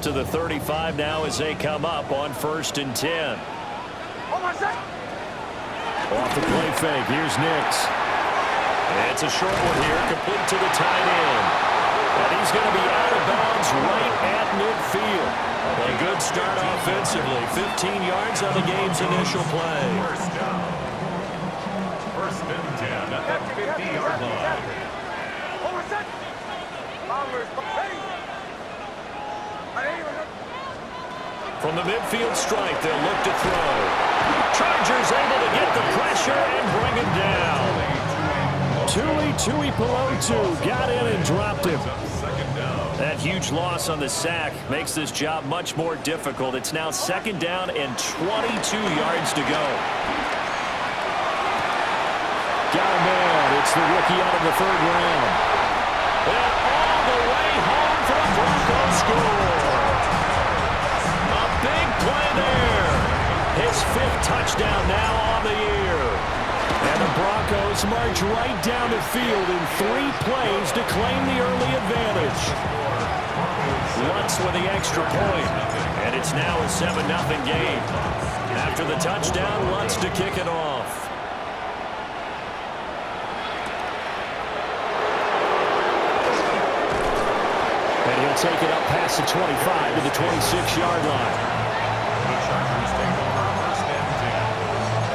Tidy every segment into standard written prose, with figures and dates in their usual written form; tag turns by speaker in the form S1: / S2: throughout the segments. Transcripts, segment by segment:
S1: to the 35 now as they come up on 1st and 10. Off the play fake. Here's Nix. It's a short one here, complete to the tight end. And he's going to be out of bounds right at midfield. A good start offensively. 15 yards on the game's initial play.
S2: First down. 1st and 10 at the 50-yard line.
S1: From the midfield stripe, they'll look to throw. Chargers able to get the pressure and bring him down. Tui Pelotu got in and dropped him. That huge loss on the sack makes this job much more difficult. It's now 2nd down and 22 yards to go. Got a man. It's the rookie out of the 3rd round. And all the way home for the Broncos score. A big play there. His 5th touchdown now on the year. And the Broncos march right down the field in 3 plays to claim the early advantage. Lutz with the extra point. And it's now a 7-0 game. After the touchdown, Lutz to kick it off. And he'll take it up past the 25 to the 26-yard line.
S2: The Chargers take over 1st and 10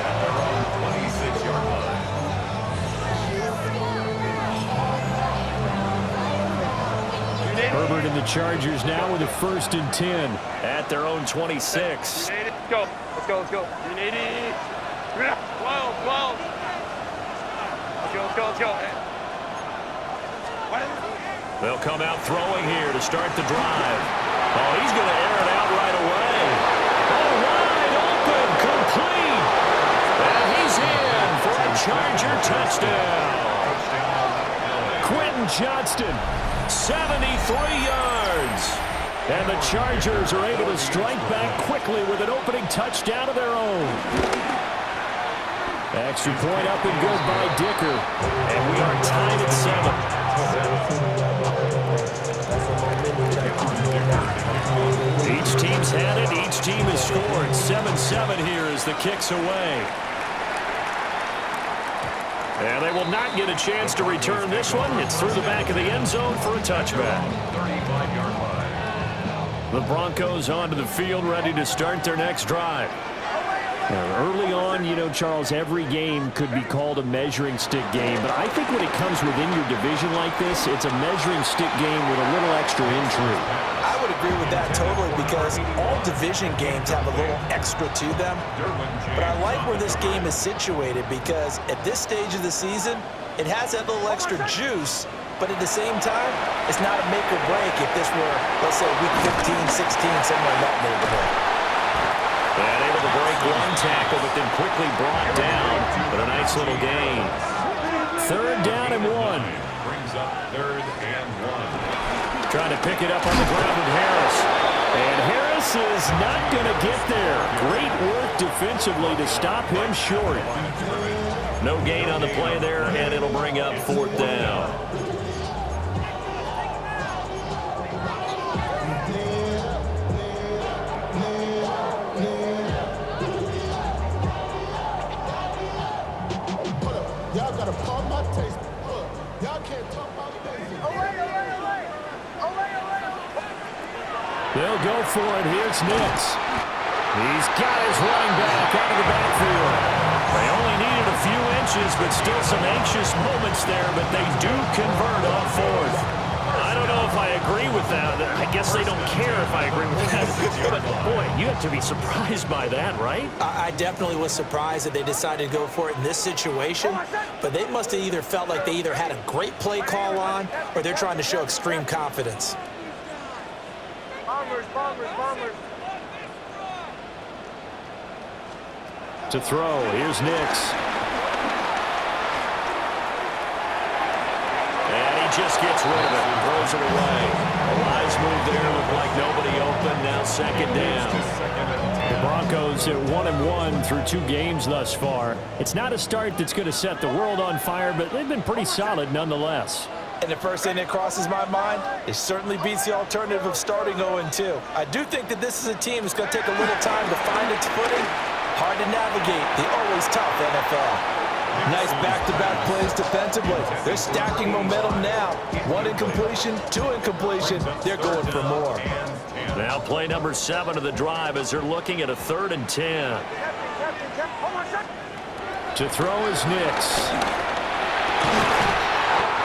S2: at their own 26-yard line.
S1: Herbert and the Chargers now with a 1st and 10 at their own 26.
S3: Let's go. Let's go. Let's go. 12. Let's go.
S1: They'll come out throwing here to start the drive. Oh, he's going to air it out right away. Oh, wide open, complete. And he's in for a Charger touchdown. Quentin Johnston, 73 yards. And the Chargers are able to strike back quickly with an opening touchdown of their own. Extra point up and good by Dicker. And we are tied at 7. Each team's had it. Each team has scored. 7-7 here as the kick's away. And they will not get a chance to return this one. It's through the back of the end zone for a touchback.
S2: 35-yard line.
S1: The Broncos onto the field, ready to start their next drive. Early on, you know, Charles, every game could be called a measuring stick game. But I think when it comes within your division like this, it's a measuring stick game with a little extra intrigue.
S4: I would agree with that totally because all division games have a little extra to them. But I like where this game is situated because at this stage of the season, it has that little extra juice. But at the same time, it's not a make or break if this were, let's say, week 15, 16, somewhere in that neighborhood.
S1: And able to break one tackle, but then quickly brought down. But a nice little gain. 3rd down and 1.
S2: Brings up 3rd and 1.
S1: Trying to pick it up on the ground with Harris. And Harris is not going to get there. Great work defensively to stop him short. No gain on the play there, and it'll bring up 4th down. They'll go for it. Here's Nix. He's got his running back out of the backfield. They only needed a few inches, but still some anxious moments there, but they do convert on 4th. I don't know if I agree with that. I guess they don't care if I agree with that. But, boy, you have to be surprised by that, right?
S4: I definitely was surprised that they decided to go for it in this situation, but they must have either felt like they either had a great play call on or they're trying to show extreme confidence.
S3: Bombers.
S1: To throw, here's Nix. And he just gets rid of it and throws it away. A wise move there, looked like nobody open, now 2nd down. The Broncos at 1-1 through 2 games thus far. It's not a start that's going to set the world on fire, but they've been pretty solid nonetheless.
S4: And the first thing that crosses my mind, it certainly beats the alternative of starting 0-2. I do think that this is a team that's going to take a little time to find its footing. Hard to navigate the always tough NFL. Nice back-to-back plays defensively. They're stacking momentum now. 1 incompletion, 2 incompletion. They're going for more.
S1: Now play number 7 of the drive as they're looking at a 3rd and 10. To throw is Nix.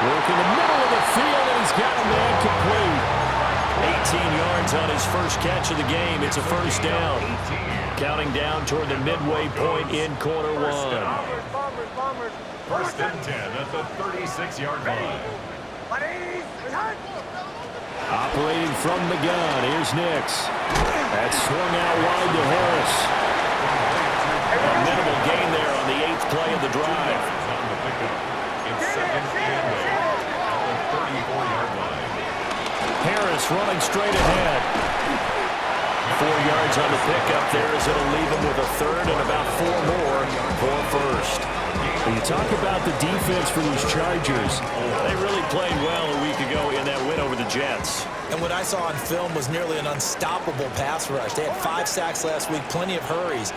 S1: Working the middle of the field, and he's got a man complete. 18 yards on his first catch of the game. It's a first down. Counting down toward the midway point in quarter 1.
S2: First and 10 at the 36-yard line.
S1: Operating from the gun, here's Nix. That's swung out wide to Harris. A minimal gain there on the 8th play of the drive.
S2: On the pickup. It's second and 8 at the 34-yard line.
S1: Harris running straight ahead. 4 yards on the pickup there as it'll leave him with a 3rd and about 4 more for first. When you talk about the defense for these Chargers, they really played well a week ago in that win over the Jets.
S4: And what I saw on film was nearly an unstoppable pass rush. They had 5 sacks last week, plenty of hurries.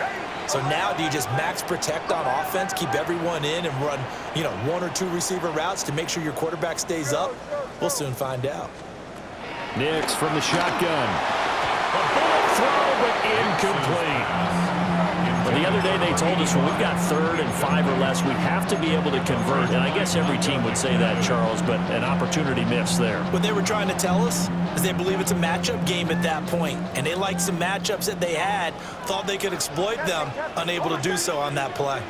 S4: So now do you just max protect on offense, keep everyone in, and run, 1 or 2 receiver routes to make sure your quarterback stays up? We'll soon find out.
S1: Nix from the shotgun. A bullet throw, but incomplete. Well, the other day they told us when we've got 3rd and 5 or less, we have to be able to convert. And I guess every team would say that, Charles, but an opportunity missed there.
S4: What they were trying to tell us is they believe it's a matchup game at that point. And they liked some matchups that they had, thought they could exploit them, unable to do so on that play.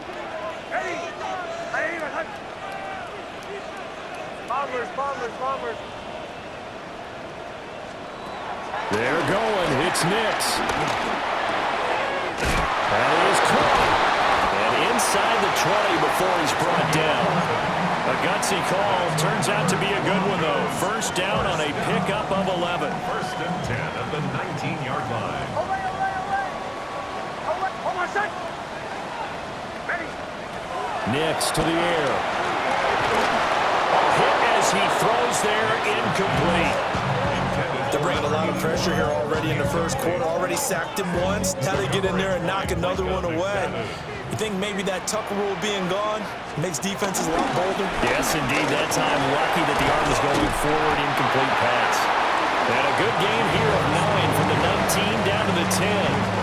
S3: Bombers.
S1: They're going. It's Nix. That is caught. And inside the 20 before he's brought down. A gutsy call. Turns out to be a good one, though. First down on a pickup of 11.
S2: First and 10 at the 19-yard line.
S1: Nix to the air. A hit as he throws there, incomplete.
S4: They're bringing a lot of pressure here already in the first quarter. Already sacked him once. Now they get in there and knock another one away. You think maybe that Tucker rule being gone makes defenses a lot bolder?
S1: Yes, indeed. That time, lucky that the arm was going forward, incomplete pass. And a good gain here of 9 from the 19 down to the 10.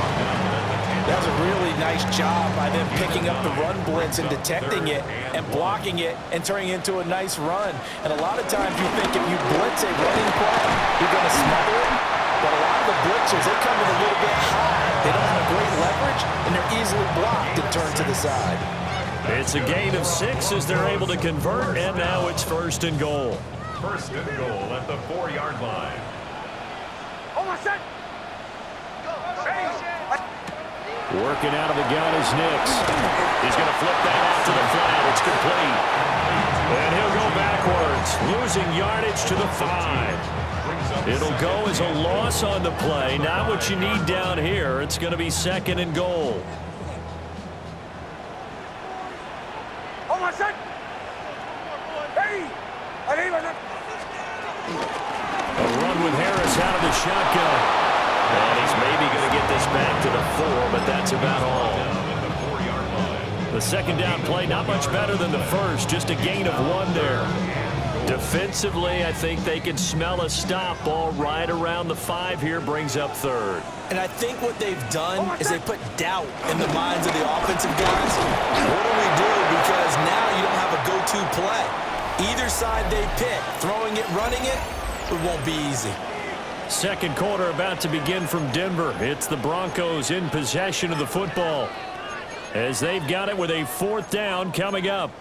S4: That was a really nice job by them picking up the run blitz and detecting it and blocking it and turning it into a nice run. And a lot of times you think if you blitz a running play, you're going to smother it. But a lot of the blitzers, they come in a little bit high. They don't have great leverage, and they're easily blocked and turned to the side.
S1: It's a gain of 6 as they're able to convert, and now it's 1st and goal.
S2: First and goal at the 4-yard line.
S1: Working out of the gun is Nix. He's going to flip that out to the flat. It's complete. And he'll go backwards, losing yardage to the 5. It'll go as a loss on the play. Not what you need down here. It's going to be 2nd and goal. A run with Harris out of the shotgun. And he's maybe going to get this back to the 4, but that's about all. The second down play, not much better than the first, just a gain of 1 there. Defensively, I think they can smell a stop. Ball right around the 5 here, brings up 3rd.
S4: And I think what they've done is they put doubt in the minds of the offensive guys. What do we do? Because now you don't have a go-to play. Either side they pick, throwing it, running it, it won't be easy.
S1: Second quarter about to begin from Denver. It's the Broncos in possession of the football as they've got it with a 4th down coming up.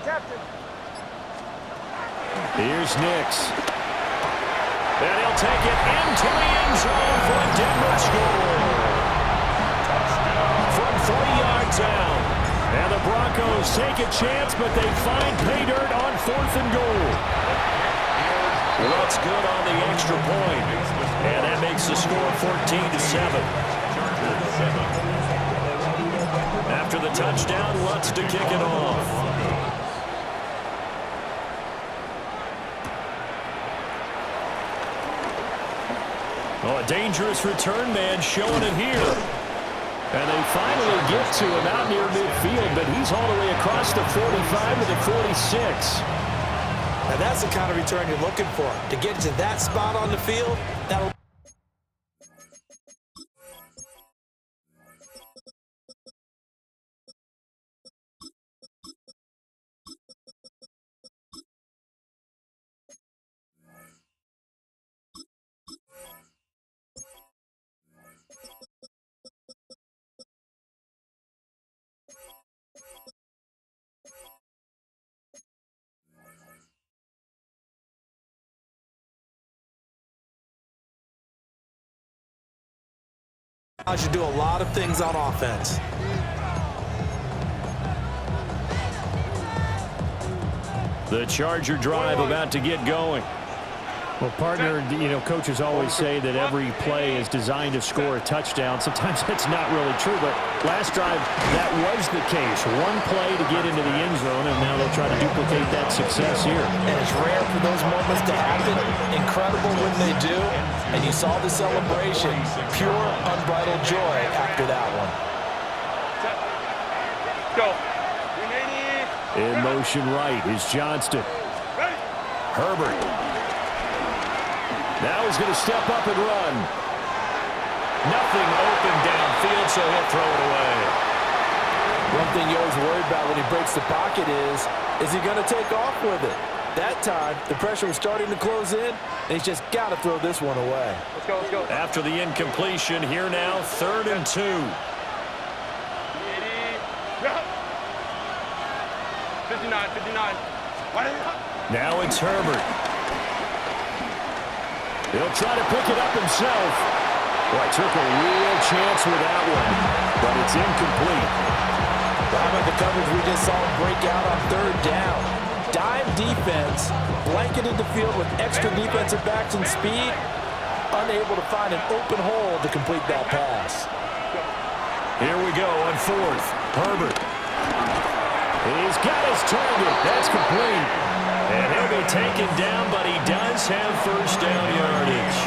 S1: Captain. Here's Nix. And he'll take it into the end zone for a Denver score. From 40 yards out. And the Broncos take a chance, but they find pay dirt on 4th and goal. Lutz good on the extra point. And that makes the score 14-7. After the touchdown, Lutz to kick it off. Oh, a dangerous return man showing it here. And they finally get to him out near midfield, but he's all the way across the 45 to the 46.
S4: And that's the kind of return you're looking for. To get to that spot on the field, that'll... allows you to do a lot of things on offense.
S1: The Charger drive about to get going.
S5: Well, partner, you know, coaches always say that every play is designed to score a touchdown. Sometimes that's not really true, but last drive, that was the case. One play to get into the end zone, and now they'll try to duplicate that success here.
S4: And it's rare for those moments to happen. Incredible when they do. And you saw the celebration. Pure, unbridled joy after that one.
S3: Go.
S1: In motion right is Johnston. Herbert. Now he's going to step up and run. Nothing open downfield, so he'll throw it away.
S4: One thing you're always worried about when he breaks the pocket is he going to take off with it? That time, the pressure was starting to close in, and he's just got to throw this one away.
S3: Let's go, let's go.
S1: After the incompletion, here now, 3rd and 2.
S3: 59.
S1: Now it's Herbert. He'll try to pick it up himself. Boy, took a real chance with that one, but it's incomplete.
S4: Well, how about the coverage we just saw break out on 3rd down? Dime defense, blanketed the field with extra defensive backs and speed, unable to find an open hole to complete that pass.
S1: Here we go on 4th. Herbert. He's got his target. That's complete. And he'll be taken down, but he does have 1st down yardage.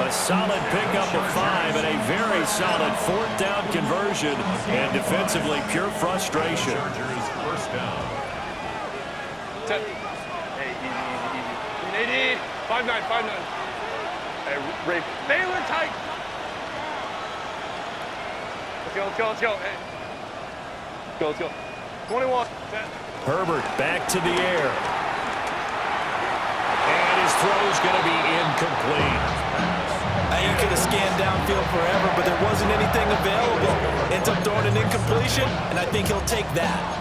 S1: A solid pickup of 5 and a very solid 4th down conversion. And defensively, pure frustration.
S2: First down.
S3: Hey, easy. 5-9. Hey, Ray Baylor tight. Let's go. Hey. Let's go. 21.
S1: Herbert back to the air. And his throw's going to be incomplete.
S4: He could have scanned downfield forever, but there wasn't anything available. Ends up throwing an incompletion, and I think he'll take that.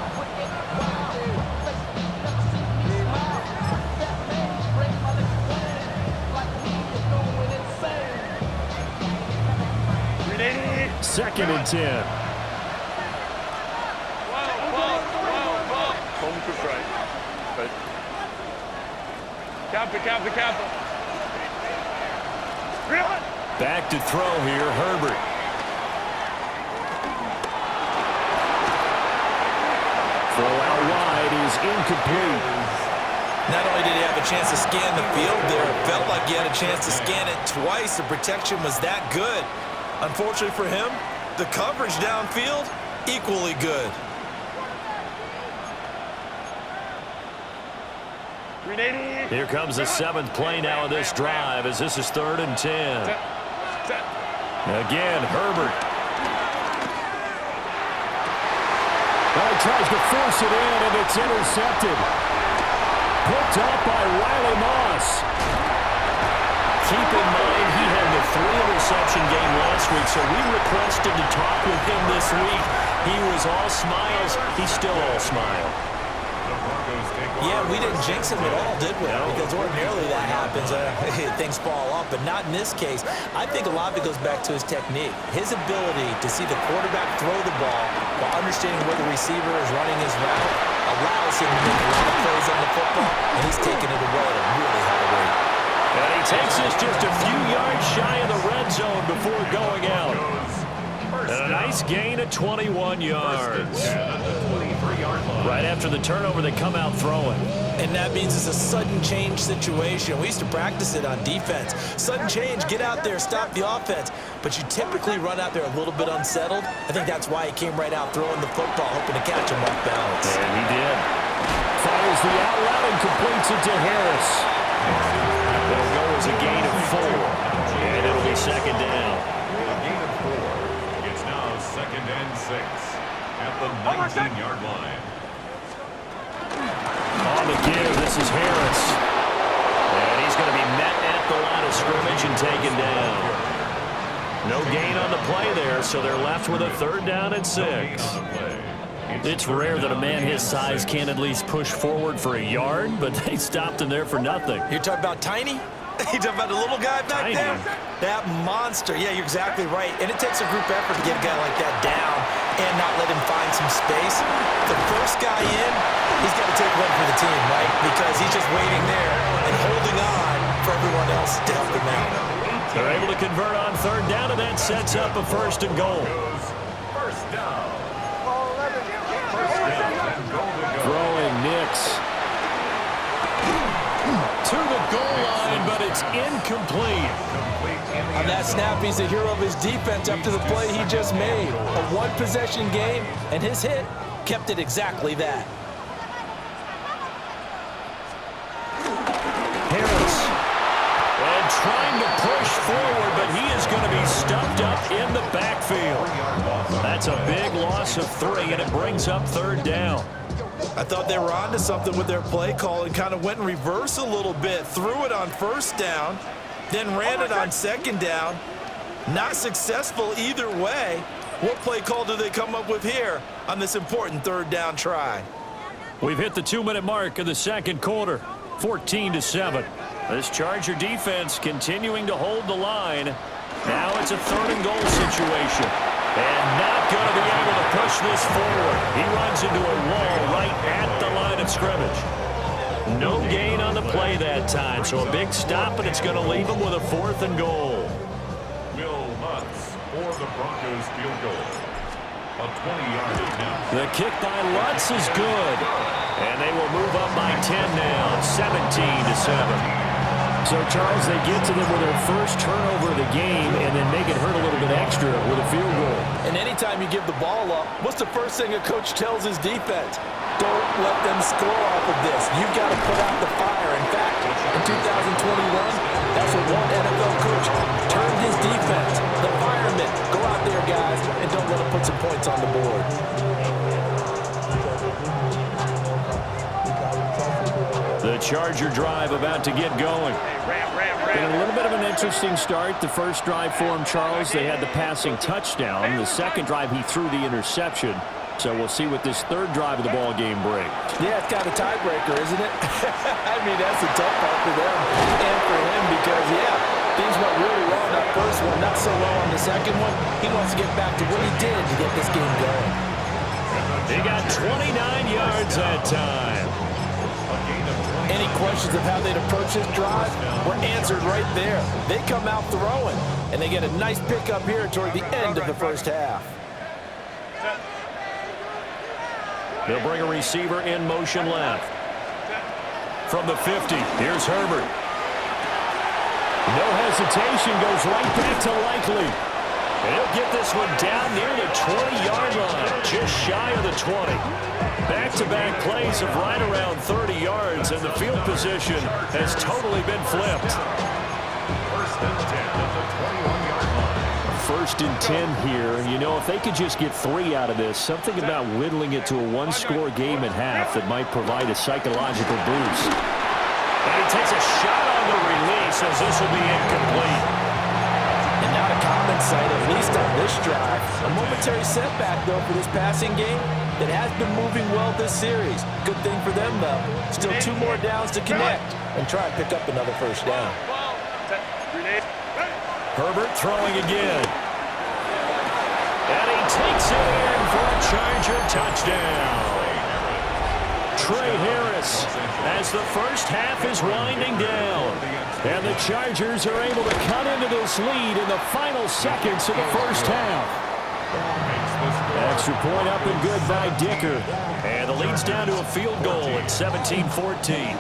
S1: Second and 10.
S3: Home to strike. But Kappa.
S1: Back to throw here, Herbert. Throw out wide is incomplete.
S4: Not only did he have a chance to scan the field there, it felt like he had a chance to scan it twice. The protection was that good. Unfortunately for him, the coverage downfield, equally good.
S1: Here comes the 7th play now of this drive as this is 3rd and 10. Again, Herbert. Well, he tries to force it in, and it's intercepted. Picked up by Riley Moss. Keep in mind, he had the 3-interception game last week, so we requested to talk with him this week. He was all smiles. He's still all smile.
S4: Yeah, we didn't jinx him at all, did we? Because ordinarily that happens. Things fall off, but not in this case. I think a lot of it goes back to his technique. His ability to see the quarterback throw the ball while understanding where the receiver is running his route allows him to make a lot of plays on the football, and he's taking it away at a really high rate.
S1: And he takes us just a few yards shy of the red zone before going out. And a nice gain of 21 yards. Right after the turnover, they come out throwing.
S4: And that means it's a sudden change situation. We used to practice it on defense. Sudden change, get out there, stop the offense. But you typically run out there a little bit unsettled. I think that's why he came right out throwing the football, hoping to catch him off balance.
S1: And he did.
S5: Fires the out route and completes it to Harris.
S1: It'll go as a gain of 4. And it'll be second down.
S2: A gain of 4. It's now second and 6 at the 19-yard line.
S1: On the give, this is Harris. And he's going to be met at the line of scrimmage and taken down. No gain on the play there, so they're left with a third down and 6.
S5: It's rare that a man his size can't at least push forward for a yard, but they stopped him there for nothing.
S4: You're talking about Tiny? You're talking about the little guy back
S5: Tiny.
S4: there? That monster. Yeah, you're exactly right. And it takes a group effort to get a guy like that down and not let him find some space. The first guy in, he's got to take one for the team, right? Because he's just waiting there and holding on for everyone else to help him out.
S1: They're able to convert on third down, and that sets up a first and goal.
S2: First down.
S1: Throwing Nix to the goal line, but it's incomplete.
S4: On that snap, he's the hero of his defense after the play he just made. A one-possession game, and his hit kept it exactly that.
S1: Harris. And trying to push forward, but he is going to be stuffed up in the backfield. That's a big loss of 3, and it brings up third down.
S4: I thought they were onto something with their play call and kind of went in reverse a little bit. Threw it on first down, then ran it on second down. Not successful either way. What play call do they come up with here on this important third down try?
S1: We've hit the 2-minute mark of the second quarter, 14-7. This Charger defense continuing to hold the line. Now it's a third and goal situation. And not going to be able to push this forward. He runs into a wall right at the line of scrimmage. No gain on the play that time, so a big stop, and it's going to leave him with a 4th and goal.
S2: Will Lutz for the Broncos field goal. A 20-yard attempt.
S1: The kick by Lutz is good. And they will move up by 10 now, 17-7.
S5: So, Charles, they get to them with their first turnover of the game and then make it hurt a little bit extra with a field goal.
S4: And anytime you give the ball up, what's the first thing a coach tells his defense? Don't let them score off of this. You've got to put out the fire. In fact, in 2021, that's what one NFL coach turned his defense. The firemen. Go out there, guys, and don't let them put some points on the board.
S1: The Charger drive about to get going.
S5: Been a little bit of an interesting start. The first drive for him, Charles, they had the passing touchdown. The second drive, he threw the interception. So we'll see what this third drive of the ball game brings.
S4: Yeah, it's kind of a tiebreaker, isn't it? I mean, that's the tough part for them and for him because, yeah, things went really well on that first one, not so well on the second one. He wants to get back to what he did to get this game going.
S1: He got 29 yards that time.
S4: Any questions of how they'd approach this drive were answered right there. They come out throwing, and they get a nice pickup here toward the end of the first half.
S1: They'll bring a receiver in motion left. From the 50, here's Herbert. No hesitation, goes right back to Likely. And he'll get this one down near the 20-yard line, just shy of the 20. Back-to-back plays of right around 30 yards, and the field position has totally been flipped.
S2: First and 10 at the 21-yard line.
S5: First and 10 here. You know, if they could just get 3 out of this, something about whittling it to a one-score game at half that might provide a psychological boost.
S1: And he takes a shot on the release as this will be incomplete.
S4: And not a common sight, at least on this drive. A momentary setback, though, for this passing game. that has been moving well this series. Good thing for them, though. Still 2 more downs to connect and try and pick up another first down.
S1: Herbert throwing again. And he takes it in for a Charger touchdown. Trey Harris as the first half is winding down. And the Chargers are able to cut into this lead in the final seconds of the first half. Extra point up and good by Dicker. And the lead's down to a field goal at 17-14.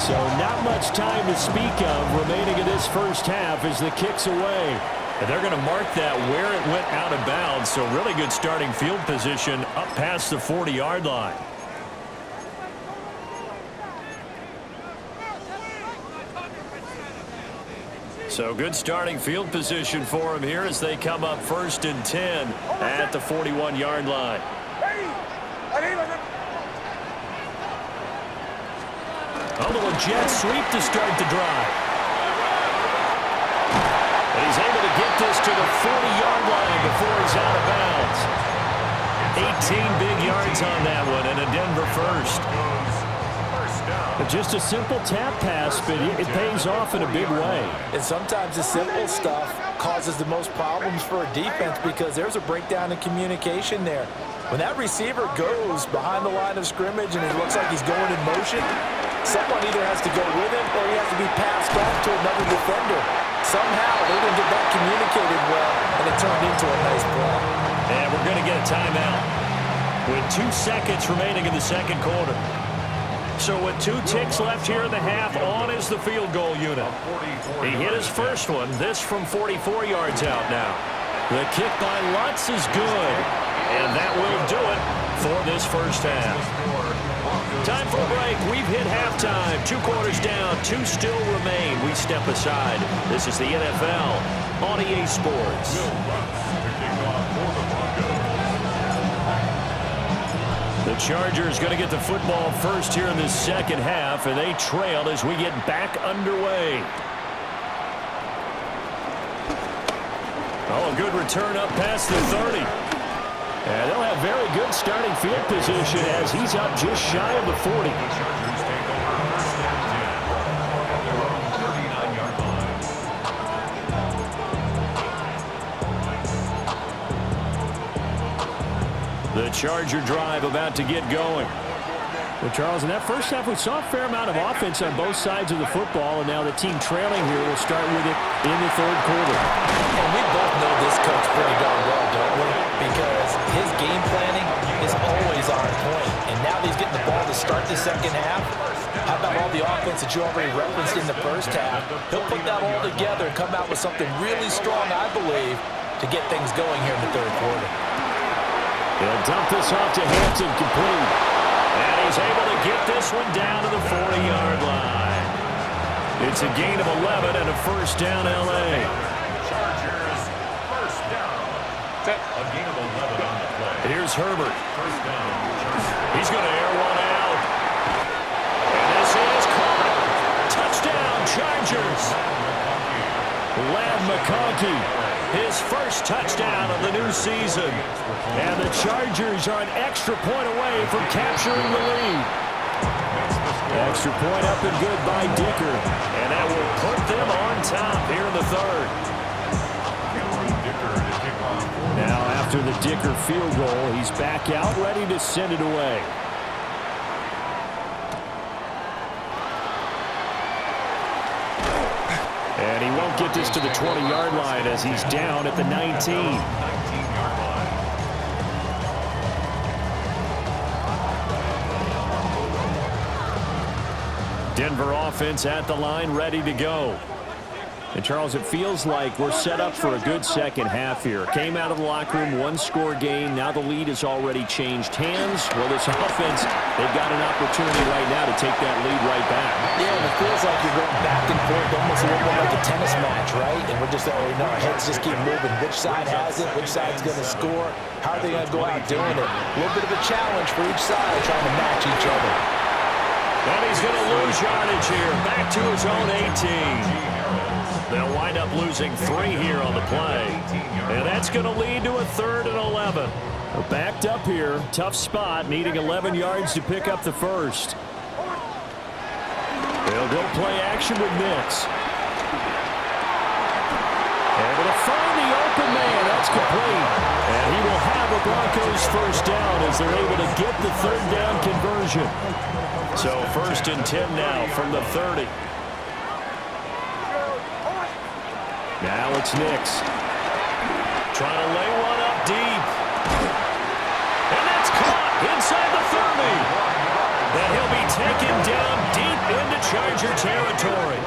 S1: So not much time to speak of remaining in this first half as the kick's away. And they're going to mark that where it went out of bounds. So really good starting field position up past the 40-yard line. So good starting field position for him here as they come up 1st and 10 at the 41-yard line. A little jet sweep to start the drive. And he's able to get this to the 40-yard line before he's out of bounds. 18 big yards on that one and a Denver first. Just a simple tap pass, but it pays off in a big way.
S4: And sometimes the simple stuff causes the most problems for a defense because there's a breakdown in communication there. When that receiver goes behind the line of scrimmage and it looks like he's going in motion, someone either has to go with him or he has to be passed off to another defender. Somehow they didn't get that communicated well, and it turned into a nice play.
S1: And we're going to get a timeout with 2 seconds remaining in the second quarter. So with 2 ticks left here in the half, on is the field goal unit. He hit his first one, this from 44 yards out now. The kick by Lutz is good, and that will do it for this first half. Time for a break. We've hit halftime. 2 quarters down, 2 still remain. We step aside. This is the NFL on EA Sports. The Chargers going to get the football first here in this second half, and they trail as we get back underway. Oh, a good return up past the 30. And they'll have very good starting field position as he's up just shy of the 40. The Charger drive about to get going. Well, Charles, in that first half, we saw a fair amount of offense on both sides of the football, and now the team trailing here will start with it in the third quarter.
S4: And we both know this coach pretty darn well, don't we? Because his game planning is always on point. And now that he's getting the ball to start the second half, how about all the offense that you already referenced in the first half? He'll put that all together and come out with something really strong, I believe, to get things going here in the third quarter.
S1: He'll dump this off to Hampton, complete. And he's able to get this one down to the 40-yard line. It's a gain of 11 and a first down, L.A.
S2: Chargers, first down. A gain of 11 on the play.
S1: Here's Herbert.
S2: First down.
S1: He's going to air one out. And this is caught. Touchdown, Chargers. Ladd McConkey. His first touchdown of the new season. And the Chargers are an extra point away from capturing the lead. Extra point up and good by Dicker. And that will put them on top here in the third. Now after the Dicker field goal, he's back out ready to send it away. And he won't get this to the 20-yard line as he's down at the 19. Denver offense at the line, ready to go. And, Charles, it feels like we're set up for a good second half here. Came out of the locker room, 1-score game. Now the lead has already changed hands. Well, this offense, they've got an opportunity right now to take that lead right back.
S4: Yeah, and it feels like you're going back and forth, almost a little bit like a tennis match, right? And we're just, our heads just keep moving. Which side has it? Which side's going to score? How are they going to go out doing it? A little bit of a challenge for each side trying to match each other.
S1: And he's going to lose yardage here. Back to his own 18. They'll wind up losing 3 here on the play. And that's going to lead to a 3rd and 11.
S5: Backed up here. Tough spot, needing 11 yards to pick up the first. They'll go play action with Nix. Able to find the open man. That's complete. And he will have a Broncos first down as they're able to get the 3rd down conversion. So 1st and 10 now from the 30. Now it's Nix.
S1: Trying to lay one up deep. And that's caught inside the 30. And he'll be taken down deep into Charger territory.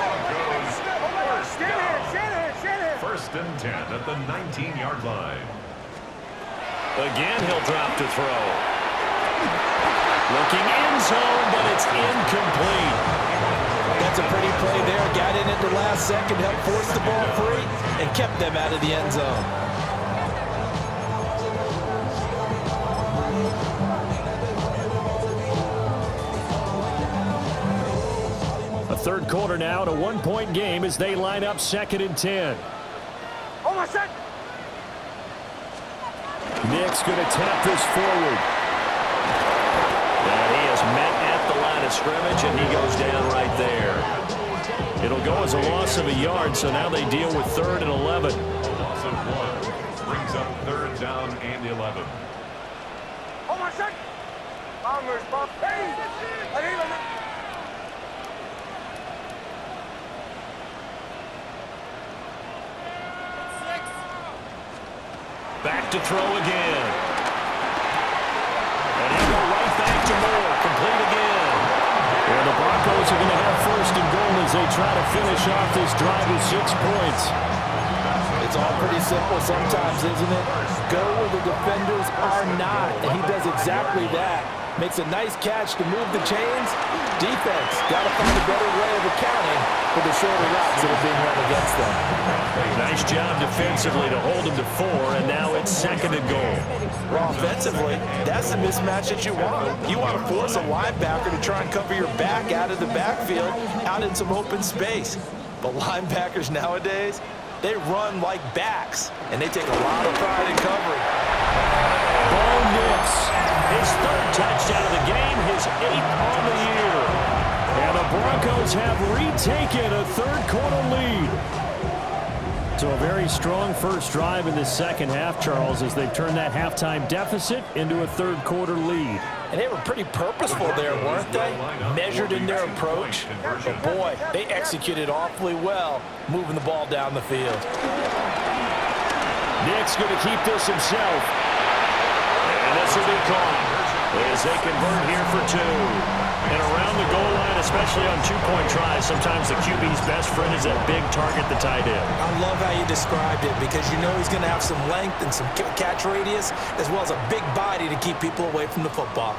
S2: 1st and 10 at the 19-yard line.
S1: Again, he'll drop to throw. Looking end zone, but it's incomplete.
S4: That's a pretty play there. Got in at the last second, helped force the ball free, and kept them out of the end zone.
S5: A 3rd quarter now, to 1-point game as they line up 2nd and 10.
S3: Oh, my son!
S5: Nick's going to tap this forward.
S1: And he is met at the line of scrimmage, and he goes down right there. It'll go as a loss of a yard, so now they deal with 3rd and 11.
S2: A loss of 1 brings up 3rd down and 11.
S3: Oh, my son!
S1: Back to throw again. And he'll go right back to Moore. Complete again.
S5: And the Broncos are going to have 1st and goal as they try to finish off this drive with 6 points.
S4: It's all pretty simple sometimes, isn't it? Go where the defenders are not, and he does exactly that. Makes a nice catch to move the chains. Defense got to find a better way of accounting for the shorter routes that are being run against them.
S1: Nice job defensively to hold him to 4, and now it's 2nd and goal.
S4: Well, offensively, that's the mismatch that you want. You want to force a linebacker to try and cover your back out of the backfield, out in some open space. But linebackers nowadays, they run like backs, and they take a lot of pride in covering.
S5: Bo Nix.
S1: His 3rd touchdown of the game, his 8th on the year.
S5: And the Broncos have retaken a 3rd quarter lead. So a very strong first drive in the 2nd half, Charles, as they've turned that halftime deficit into a 3rd quarter lead.
S4: And they were pretty purposeful there, weren't they? Measured in their approach. But boy, they executed awfully well, moving the ball down the field.
S5: Nick's going to keep this himself.
S1: And this will be caught as they convert here for 2. And around the goal line, especially on 2-point tries, sometimes the QB's best friend is that big target, the tight end.
S4: I love how you described it because you know he's going to have some length and some catch radius as well as a big body to keep people away from the football.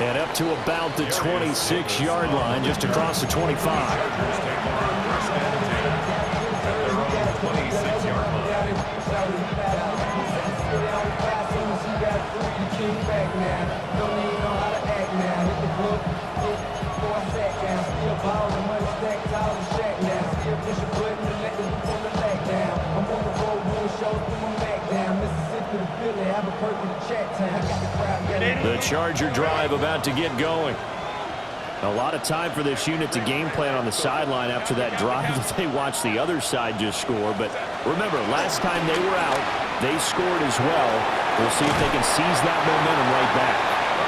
S5: And up to about the 26-yard line, just across the 25. The Charger drive about to get going. A lot of time for this unit to game plan on the sideline after that drive that they watched the other side just score. But remember, last time they were out, they scored as well. We'll see if they can seize that momentum right back.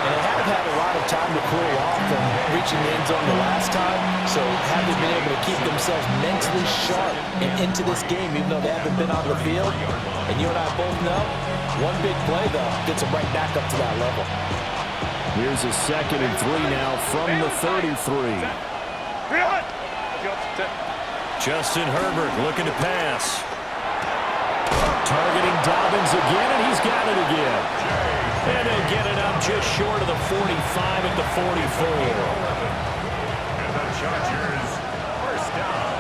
S4: And they haven't had a lot of time to cool off from reaching the end zone the last time, so haven't been able to keep themselves mentally sharp and into this game, even though they haven't been on the field. And you and I both know, one big play, though, gets them right back up to that level.
S5: Here's a 2nd and 3 now from the 33.
S1: Justin Herbert looking to pass.
S5: Targeting Dobbins again, and he's got it again.
S1: And they get it up just short of the 45 at the 44.
S2: And the Chargers first down.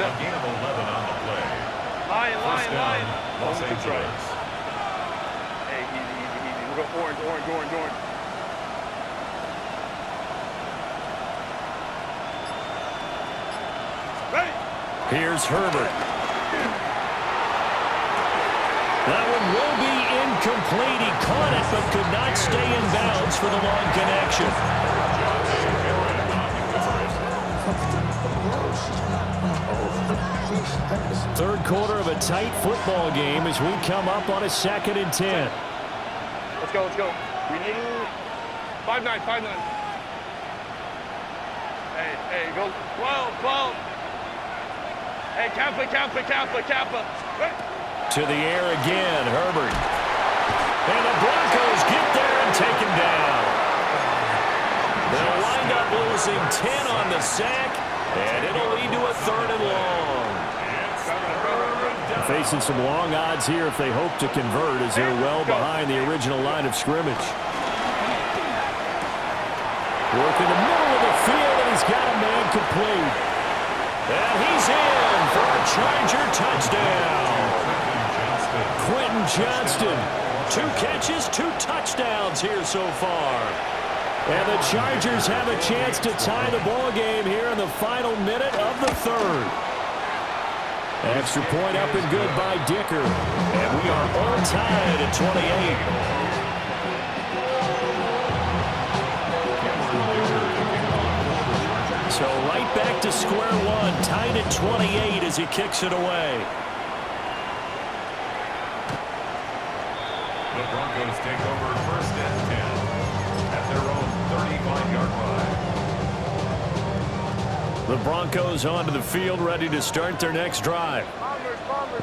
S2: A gain of 11 on the play. First down, Los Angeles.
S3: Hey, easy. We'll go orange.
S5: Here's Herbert. That one will be incomplete. He caught it, but could not stay in bounds for the long connection. Third quarter of a tight football game as we come up on a 2nd and 10.
S3: Let's go, let's go. We need 5-9, 5-9. Hey, go 12. Hey, Kappa. Hey.
S5: To the air again, Herbert. And the Broncos get there and take him down. They'll wind up losing 10 on the sack, and it'll lead to a 3rd and long. Facing some long odds here if they hope to convert as they're well behind the original line of scrimmage. Work in the middle of the field, and he's got a man complete. And he's in for a Charger touchdown. Quentin Johnston, 2 catches, 2 touchdowns here so far. And the Chargers have a chance to tie the ball game here in the final minute of the 3rd. Extra point up and good by Dicker. And we are all tied at 28. So right back to square one, tied at 28 as he kicks it away.
S2: The Broncos take over 1st and 10 at their own 35-yard line.
S5: The Broncos onto the field, ready to start their next drive.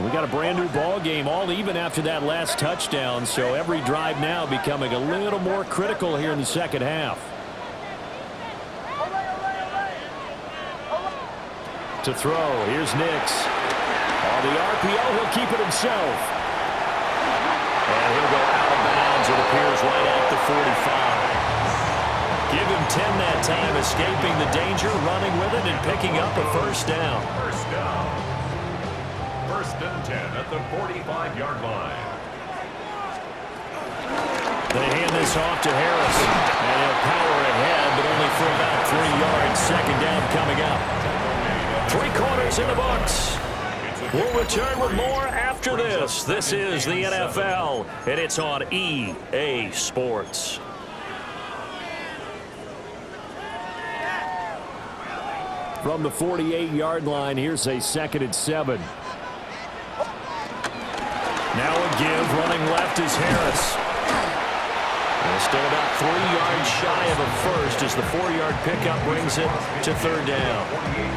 S5: We got a brand new ball game, all even after that last touchdown, so every drive now becoming a little more critical here in the 2nd half. To throw, here's Nix. On the RPO, he'll keep it himself. And he'll go out of bounds, it appears, right at the 45. Give him 10 that time, escaping the danger, running with it, and picking up a 1st down.
S2: 1st down. 1st and 10 at the 45-yard line.
S5: They hand this off to Harris. And he'll power ahead, but only for about 3 yards. 2nd down coming up. 3 quarters in the books. We'll return with more after this. This is the NFL, and it's on EA Sports. From the 48-yard line, here's a 2nd and 7. Now a give, running left is Harris. And still about 3 yards shy of a first as the 4-yard pickup brings it to 3rd down.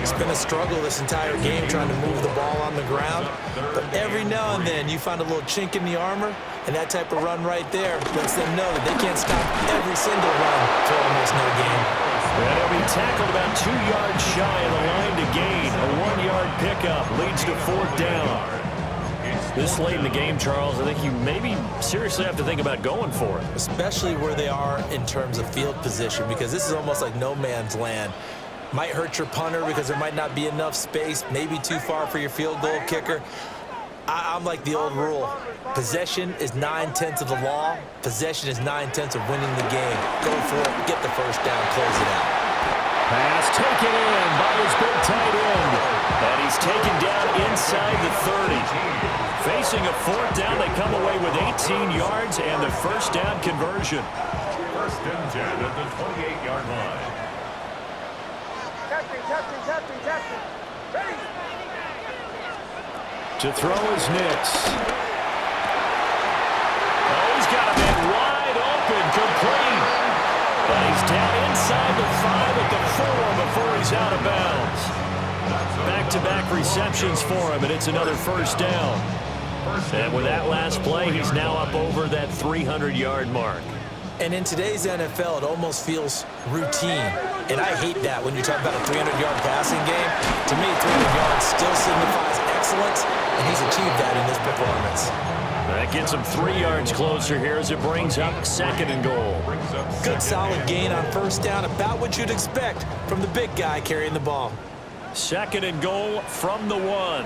S4: It's been a struggle this entire game trying to move the ball on the ground. But every now and then you find a little chink in the armor, and that type of run right there lets them know that they can't stop every single run for almost no gain.
S5: And he'll be tackled about 2 yards shy of the line to gain. A 1-yard pickup leads to 4th down. This late in the game, Charles, I think you maybe seriously have to think about going for it.
S4: Especially where they are in terms of field position, because this is almost like no man's land. Might hurt your punter because there might not be enough space, maybe too far for your field goal kicker. I'm like the old rule. Possession is 9/10 of the law. Possession is 9/10 of winning the game. Go for it, get the 1st down, close it out.
S5: Pass taken in by his big tight end. And he's taken down inside the 30. Facing a 4th down, they come away with 18 yards and the 1st down conversion.
S2: 1st and 10 at the 28-yard line.
S3: Captain. Ready.
S5: To throw is Nix. Oh, he's got a man wide open, complete. But he's down inside the 5 at the 4 before he's out of bounds. Back-to-back receptions for him, and it's another 1st down. And with that last play, he's now up over that 300-yard mark.
S4: And in today's NFL, it almost feels routine. And I hate that when you talk about a 300-yard passing game. To me, 300 yards still signifies excellence, and he's achieved that in this performance.
S5: That gets him 3 yards closer here as it brings up 2nd and goal.
S4: Good solid gain on 1st down, about what you'd expect from the big guy carrying the ball.
S5: 2nd and goal from the 1.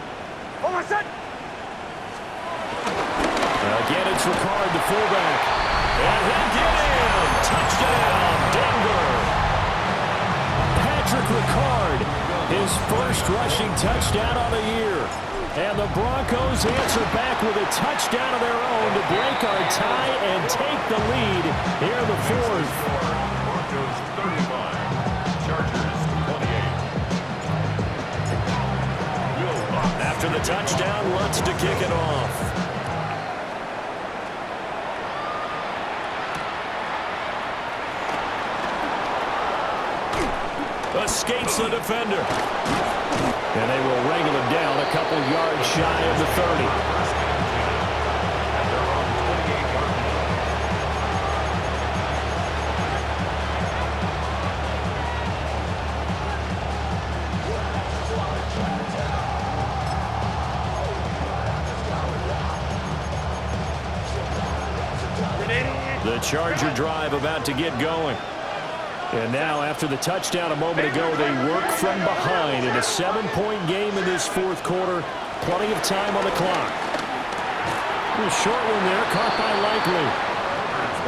S5: Again, it's Ricard, the fullback. And he'll get in. Touchdown, Denver. Patrick Ricard His first rushing touchdown on the year. And the Broncos answer back with a touchdown of their own to break our tie and take the lead here in the fourth.
S2: Broncos 35, Chargers 28.
S1: After the touchdown, Lutz to kick it off. Escapes the defender.
S5: And they will wrangle him down a couple yards shy of the 30.
S1: The Charger drive about to get going.
S5: And now, after the touchdown a moment ago, they work from behind in a 7-point game in this fourth quarter. Plenty of time on the clock. A short one there, caught by Likely.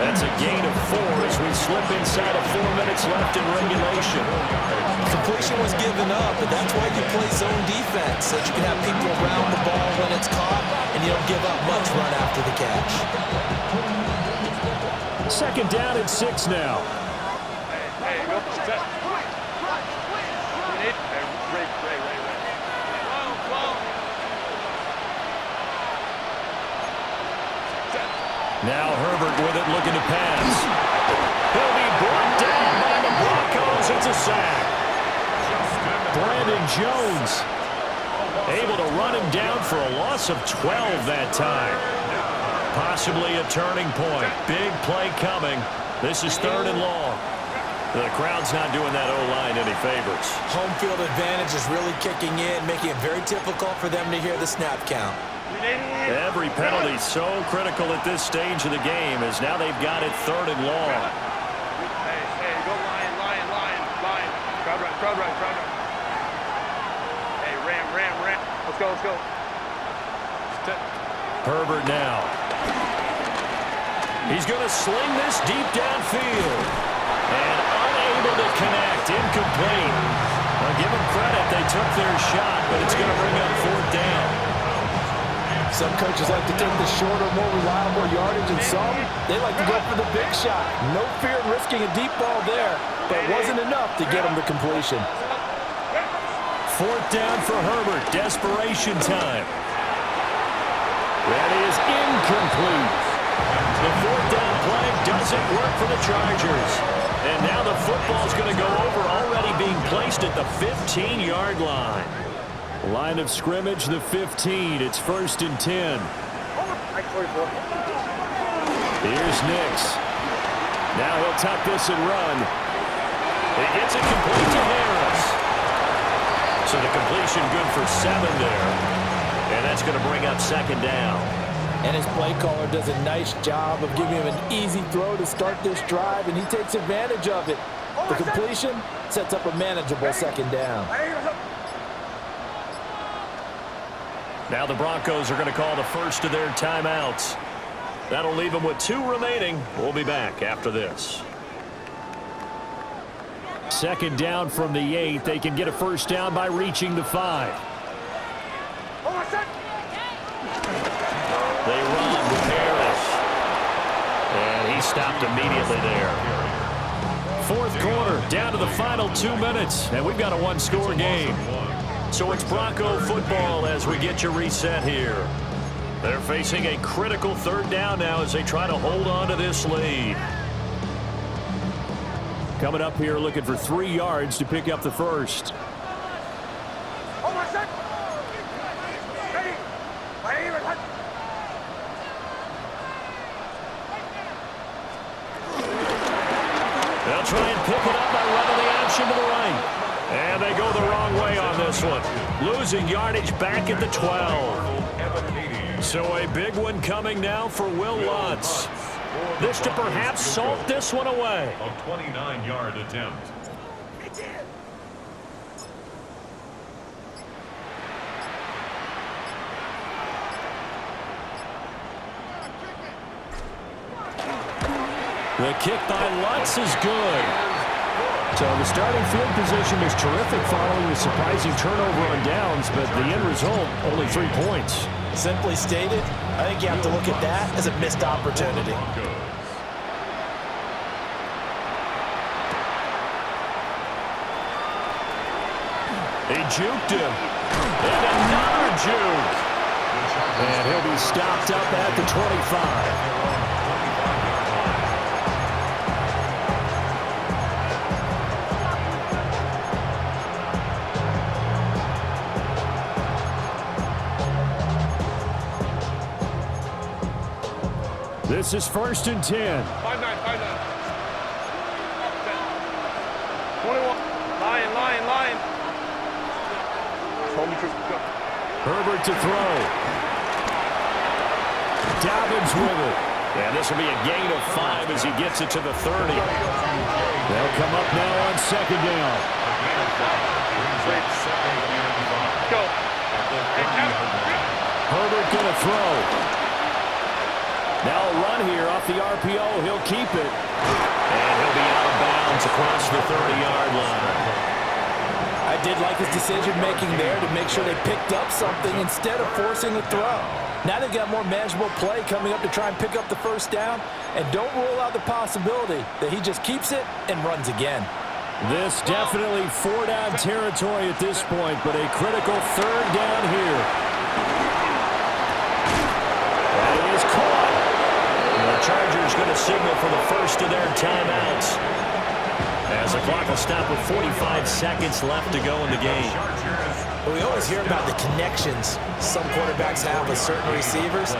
S1: That's a gain of 4 as we slip inside of 4 minutes left in regulation.
S4: Completion was given up, but that's why you play zone defense, so that you can have people around the ball when it's caught, and you don't give up much run after the catch.
S5: Second down and 6 now.
S3: Hey, go. Set.
S5: Now Herbert with it, looking to pass. He'll be brought down by the Broncos. It's a sack. Brandon Jones able to run him down for a loss of 12 that time. Possibly a turning point. Big play coming. This is 3rd and long. The crowd's not doing that O-line any favors.
S4: Home field advantage is really kicking in, making it very difficult for them to hear the snap count.
S1: Every penalty so critical at this stage of the game as now they've got it 3rd and long.
S3: Hey, go line. Crowd right. Hey, ram. Let's go.
S5: Herbert now.
S1: He's going to sling this deep downfield. And unable to connect. Incomplete. Well, give them credit. They took their shot, but it's going to bring up 4th down.
S6: Some coaches like to take the shorter, more reliable yardage, and some, they like to go for the big shot. No fear in risking a deep ball there, but it wasn't enough to get him the completion.
S5: 4th down for Herbert. Desperation time. That is incomplete.
S1: The 4th down play doesn't work for the Chargers. And now the football's going to go over, already being placed at the 15-yard line.
S5: Line of scrimmage, the 15. It's 1st and 10. Here's Nix. Now he'll tuck this and run.
S1: He gets it complete to Harris. So the completion good for 7 there. And that's going to bring up 2nd down.
S6: And his play caller does a nice job of giving him an easy throw to start this drive, and he takes advantage of it. The completion sets up a manageable 2nd down.
S1: Now the Broncos are going to call the first of their timeouts. That'll leave them with 2 remaining. We'll be back after this.
S5: 2nd down from the 8. They can get a 1st down by reaching the 5.
S1: They run with Harris. And he stopped immediately there.
S5: 4th quarter, down to the final 2 minutes. And we've got a 1-score game.
S1: So it's Bronco football as we get you reset here. They're facing a critical 3rd down now as they try to hold on to this lead.
S5: Coming up here looking for 3 yards to pick up the first.
S1: They'll try and pick it up by running the option to the right. And they go the wrong way on this one. Losing yardage back at the 12. So a big one coming now for Will Lutz. This to perhaps salt this one away.
S2: A 29-yard attempt.
S1: The kick by Lutz is good.
S5: So the starting field position is terrific following the surprising turnover on downs, but the end result, only 3 points.
S4: Simply stated, I think you have to look at that as a missed opportunity.
S5: He juked him. And another juke. And he'll be stopped up at the 25. This is 1st and 10.
S3: 5-9, 5-9. 21. Line.
S5: Herbert to throw. Dobbins with it. And this will be a gain of 5 as he gets it to the 30. They'll come up now on 2nd down.
S3: Go.
S5: Herbert going to throw. Now a run here off the RPO. He'll keep it. And he'll be out of bounds across the 30-yard line.
S6: I did like his decision-making there to make sure they picked up something instead of forcing a throw. Now they've got more manageable play coming up to try and pick up the 1st down, and don't rule out the possibility that he just keeps it and runs again.
S5: This definitely 4-down territory at this point, but a critical 3rd down here. And he is caught. And the Chargers going to signal for the first of their timeouts, as the clock will stop with 45 seconds left to go in the game.
S4: We always hear about the connections some quarterbacks have with certain receivers.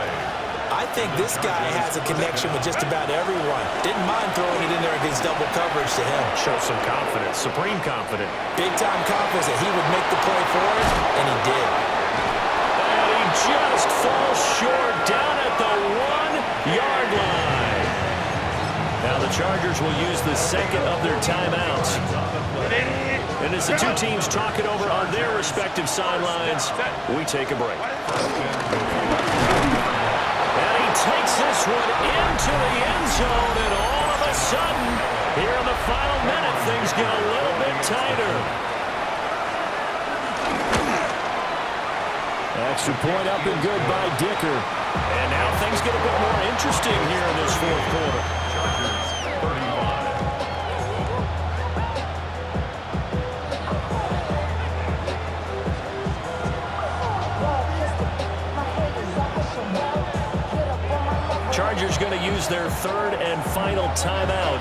S4: I think this guy has a connection with just about everyone. Didn't mind throwing it in there against double coverage to him.
S5: Shows some confidence, supreme confidence.
S4: Big-time confidence that he would make the play for him, and he did.
S5: And he just falls short down at the 1-yard line. Now the Chargers will use the 2nd of their timeouts. And as the 2 teams talk it over on their respective sidelines, we take a break. And he takes this one into the end zone, and all of a sudden, here in the final minute, things get a little bit tighter. Extra point up and good by Dicker. And now things get a bit more interesting here in this 4th quarter. Chargers going to use their 3rd and final timeout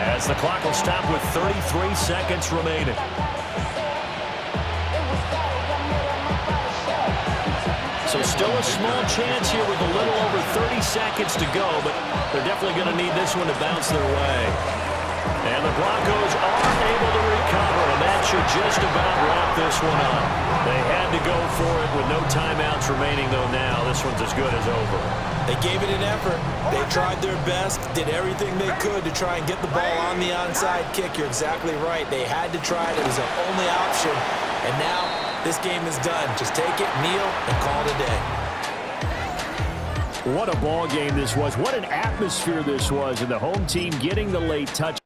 S5: as the clock will stop with 33 seconds remaining. So still a small chance here with a little over 30 seconds to go, but they're definitely going to need this one to bounce their way. And the Broncos are able to recover, and that should just about wrap this one up. They had to go for it with no timeouts remaining, though now this one's as good as over.
S4: They gave it an effort. They tried their best, did everything they could to try and get the ball on the onside kick. You're exactly right. They had to try it. It was their only option. And now this game is done. Just take it, kneel, and call it a day.
S5: What a ball game this was. What an atmosphere this was. And the home team getting the late touch.